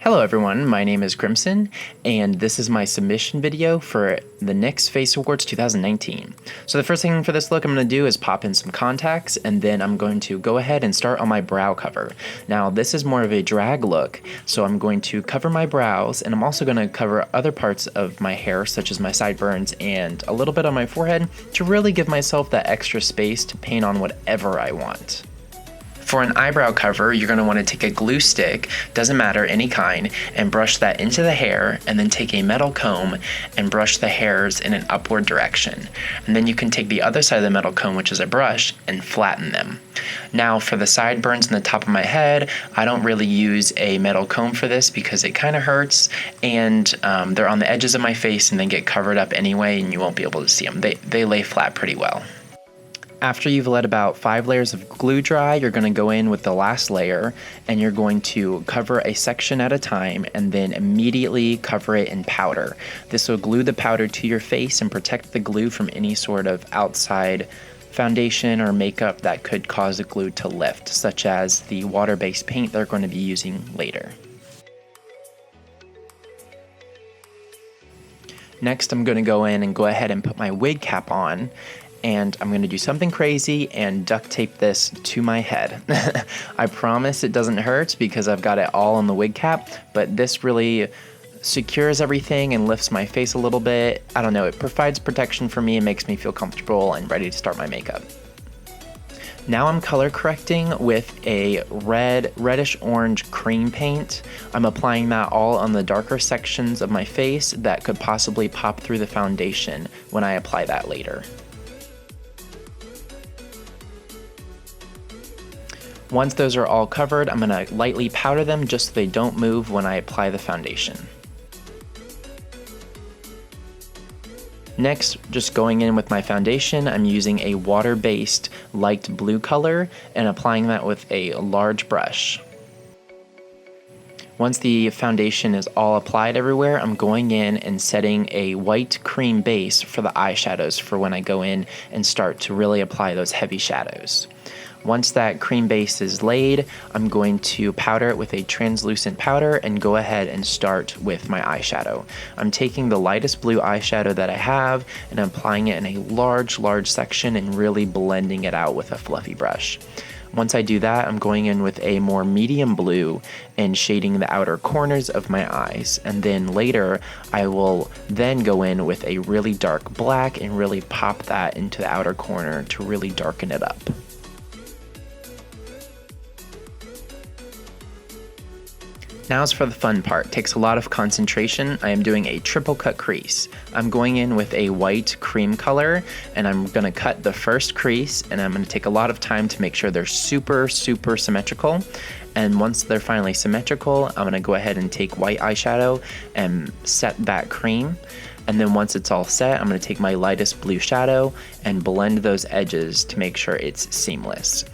Hello everyone, my name is CRIMSYN, and this is my submission video for the NYX FACE Awards 2019. So the first thing for this look I'm going to do is pop in some contacts, and then I'm going to go ahead and start on my brow cover. Now this is more of a drag look, so I'm going to cover my brows, and I'm also going to cover other parts of my hair, such as my sideburns and a little bit on my forehead, to really give myself that extra space to paint on whatever I want. For an eyebrow cover, you're going to want to take a glue stick, doesn't matter, any kind, and brush that into the hair, and then take a metal comb and brush the hairs in an upward direction. And then you can take the other side of the metal comb, which is a brush, and flatten them. Now for the sideburns in the top of my head, I don't really use a metal comb for this because it kind of hurts, and they're on the edges of my face and they get covered up anyway, and you won't be able to see them. They lay flat pretty well. After you've let about 5 layers of glue dry, you're going to go in with the last layer, and you're going to cover a section at a time and then immediately cover it in powder. This will glue the powder to your face and protect the glue from any sort of outside foundation or makeup that could cause the glue to lift, such as the water-based paint they're going to be using later. Next, I'm going to go in and go ahead and put my wig cap on. And I'm going to do something crazy and duct tape this to my head. I promise it doesn't hurt because I've got it all on the wig cap, but this really secures everything and lifts my face a little bit. I don't know, it provides protection for me and makes me feel comfortable and ready to start my makeup. Now I'm color correcting with a reddish orange cream paint. I'm applying that all on the darker sections of my face that could possibly pop through the foundation when I apply that later. Once those are all covered, I'm going to lightly powder them just so they don't move when I apply the foundation. Next, just going in with my foundation, I'm using a water-based light blue color and applying that with a large brush. Once the foundation is all applied everywhere, I'm going in and setting a white cream base for the eyeshadows for when I go in and start to really apply those heavy shadows. Once that cream base is laid, I'm going to powder it with a translucent powder and go ahead and start with my eyeshadow. I'm taking the lightest blue eyeshadow that I have and applying it in a large section and really blending it out with a fluffy brush. Once I do that, I'm going in with a more medium blue and shading the outer corners of my eyes. And then later, I will then go in with a really dark black and really pop that into the outer corner to really darken it up. Now is for the fun part. It takes a lot of concentration. I am doing a triple cut crease. I'm going in with a white cream color, and I'm gonna cut the first crease, and I'm gonna take a lot of time to make sure they're super symmetrical. And once they're finally symmetrical, I'm gonna go ahead and take white eyeshadow and set that cream. And then once it's all set, I'm gonna take my lightest blue shadow and blend those edges to make sure it's seamless.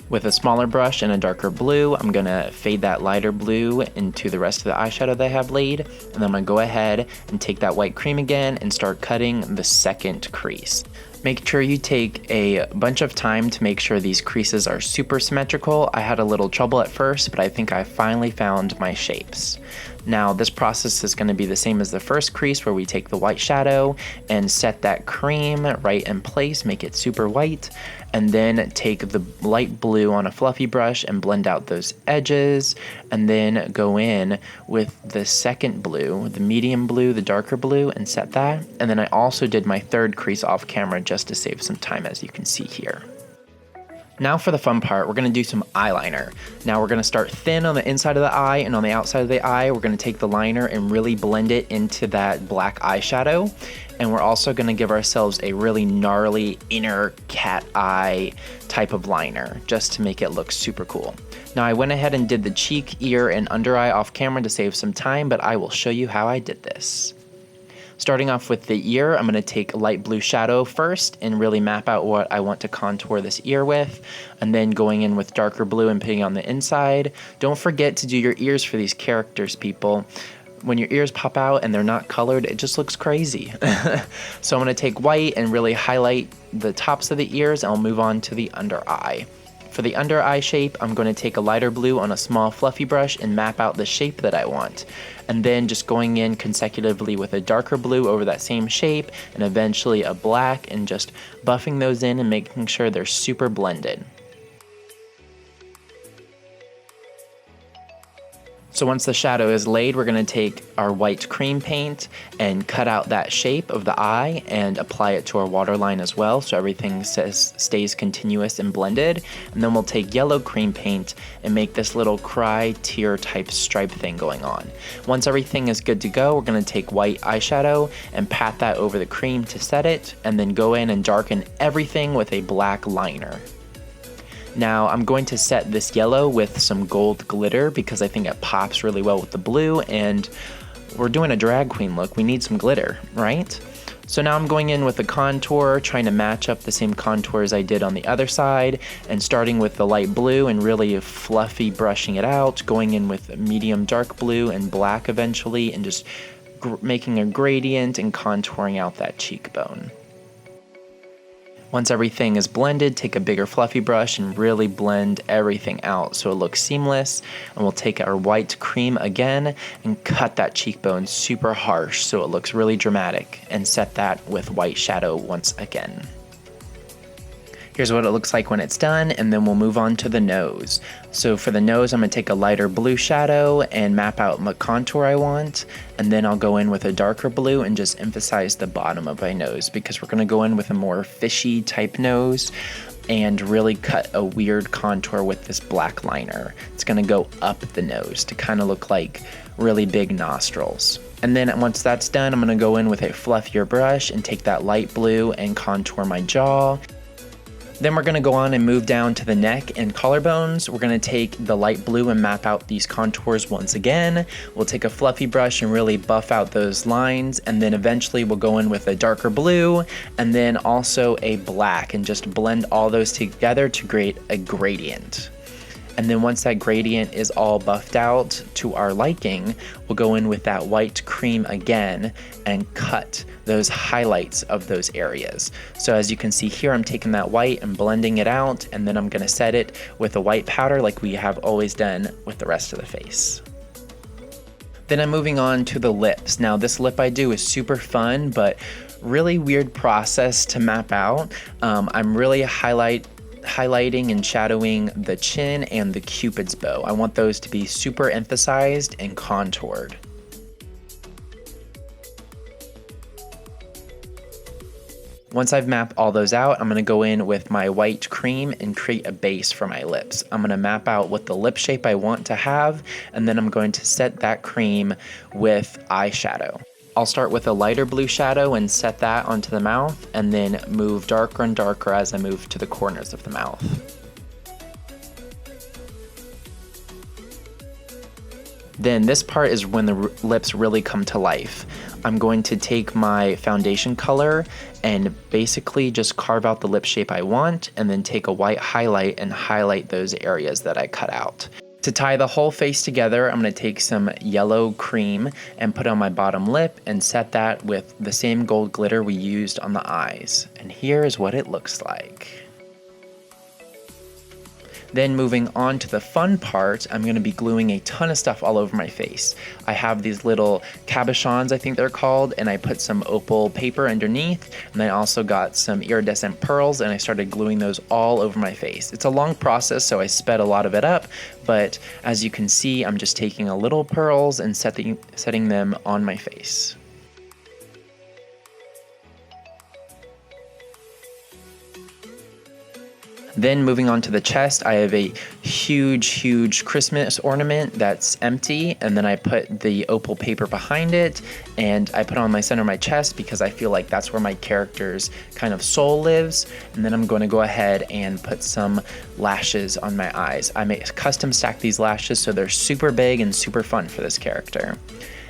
With a smaller brush and a darker blue, I'm gonna fade that lighter blue into the rest of the eyeshadow that I have laid, and then I'm gonna go ahead and take that white cream again and start cutting the second crease. Make sure you take a bunch of time to make sure these creases are super symmetrical. I had a little trouble at first, but I think I finally found my shapes. Now this process is going to be the same as the first crease, where we take the white shadow and set that cream right in place, make it super white, and then take the light blue on a fluffy brush and blend out those edges, and then go in with the second blue, the medium blue, the darker blue, and set that. And then I also did my third crease off camera just to save some time, as you can see here. Now for the fun part, we're gonna do some eyeliner. Now we're gonna start thin on the inside of the eye, and on the outside of the eye, we're gonna take the liner and really blend it into that black eyeshadow. And we're also gonna give ourselves a really gnarly inner cat eye type of liner, just to make it look super cool. Now I went ahead and did the cheek, ear, and under eye off camera to save some time, but I will show you how I did this. Starting off with the ear, I'm going to take light blue shadow first and really map out what I want to contour this ear with, and then going in with darker blue and putting on the inside. Don't forget to do your ears for these characters, people. When your ears pop out and they're not colored, it just looks crazy. So I'm going to take white and really highlight the tops of the ears, and I'll move on to the under eye. For the under eye shape, I'm going to take a lighter blue on a small fluffy brush and map out the shape that I want. And then just going in consecutively with a darker blue over that same shape, and eventually a black, and just buffing those in and making sure they're super blended. So once the shadow is laid, we're going to take our white cream paint and cut out that shape of the eye and apply it to our waterline as well, so everything stays continuous and blended. And then we'll take yellow cream paint and make this little cry tear type stripe thing going on. Once everything is good to go, we're going to take white eyeshadow and pat that over the cream to set it, and then go in and darken everything with a black liner. Now I'm going to set this yellow with some gold glitter because I think it pops really well with the blue, and we're doing a drag queen look. We need some glitter, right? So now I'm going in with the contour, trying to match up the same contour as I did on the other side, and starting with the light blue and really fluffy brushing it out, going in with medium dark blue and black eventually, and just making a gradient and contouring out that cheekbone. Once everything is blended, take a bigger fluffy brush and really blend everything out so it looks seamless. And we'll take our white cream again and cut that cheekbone super harsh so it looks really dramatic, and set that with white shadow once again. Here's what it looks like when it's done, and then we'll move on to the nose. So for the nose, I'm going to take a lighter blue shadow and map out the contour I want, and then I'll go in with a darker blue and just emphasize the bottom of my nose, because we're going to go in with a more fishy type nose and really cut a weird contour with this black liner. It's going to go up the nose to kind of look like really big nostrils. And then once that's done, I'm going to go in with a fluffier brush and take that light blue and contour my jaw. Then we're going to go on and move down to the neck and collarbones. We're going to take the light blue and map out these contours once again. We'll take a fluffy brush and really buff out those lines, and then eventually we'll go in with a darker blue and then also a black, and just blend all those together to create a gradient. And then once that gradient is all buffed out to our liking, we'll go in with that white cream again and cut those highlights of those areas. So as you can see here, I'm taking that white and blending it out, and then I'm going to set it with a white powder like we have always done with the rest of the face. Then I'm moving on to the lips. Now this lip I do is super fun, but really weird process to map out. I'm really highlighting and shadowing the chin and the cupid's bow. I want those to be super emphasized and contoured. Once I've mapped all those out, I'm going to go in with my white cream and create a base for my lips. I'm going to map out what the lip shape I want to have, and then I'm going to set that cream with eyeshadow. I'll start with a lighter blue shadow and set that onto the mouth, and then move darker and darker as I move to the corners of the mouth. Then this part is when the lips really come to life. I'm going to take my foundation color and basically just carve out the lip shape I want, and then take a white highlight and highlight those areas that I cut out. To tie the whole face together, I'm going to take some yellow cream and put on my bottom lip and set that with the same gold glitter we used on the eyes. And here is what it looks like. Then moving on to the fun part, I'm going to be gluing a ton of stuff all over my face. I have these little cabochons, I think they're called, and I put some opal paper underneath, and I also got some iridescent pearls, and I started gluing those all over my face. It's a long process, so I sped a lot of it up, but as you can see, I'm just taking a little pearls and setting them on my face. Then moving on to the chest, I have a huge Christmas ornament that's empty, and then I put the opal paper behind it, and I put it on my center of my chest because I feel like that's where my character's kind of soul lives. And then I'm going to go ahead and put some lashes on my eyes. I custom stack these lashes so they're super big and super fun for this character.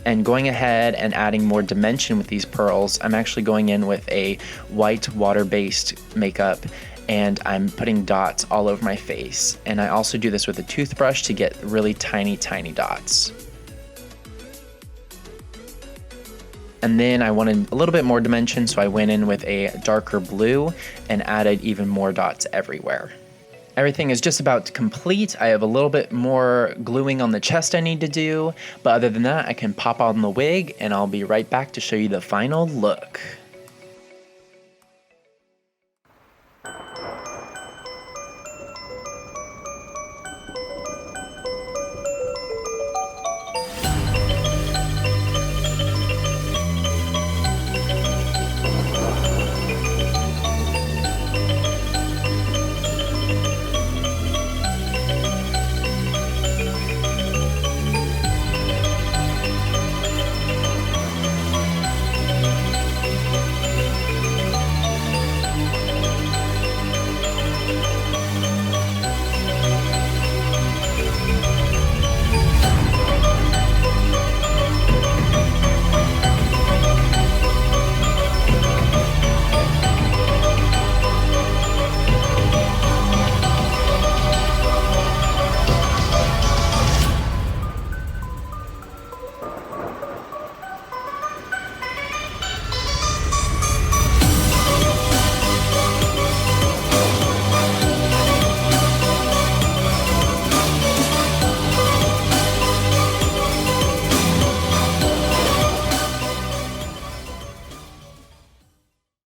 And going ahead and adding more dimension with these pearls, I'm actually going in with a white water-based makeup, and I'm putting dots all over my face. And I also do this with a toothbrush to get really tiny dots. And then I wanted a little bit more dimension, so I went in with a darker blue and added even more dots everywhere. Everything is just about complete. I have a little bit more gluing on the chest I need to do, but other than that, I can pop on the wig and I'll be right back to show you the final look.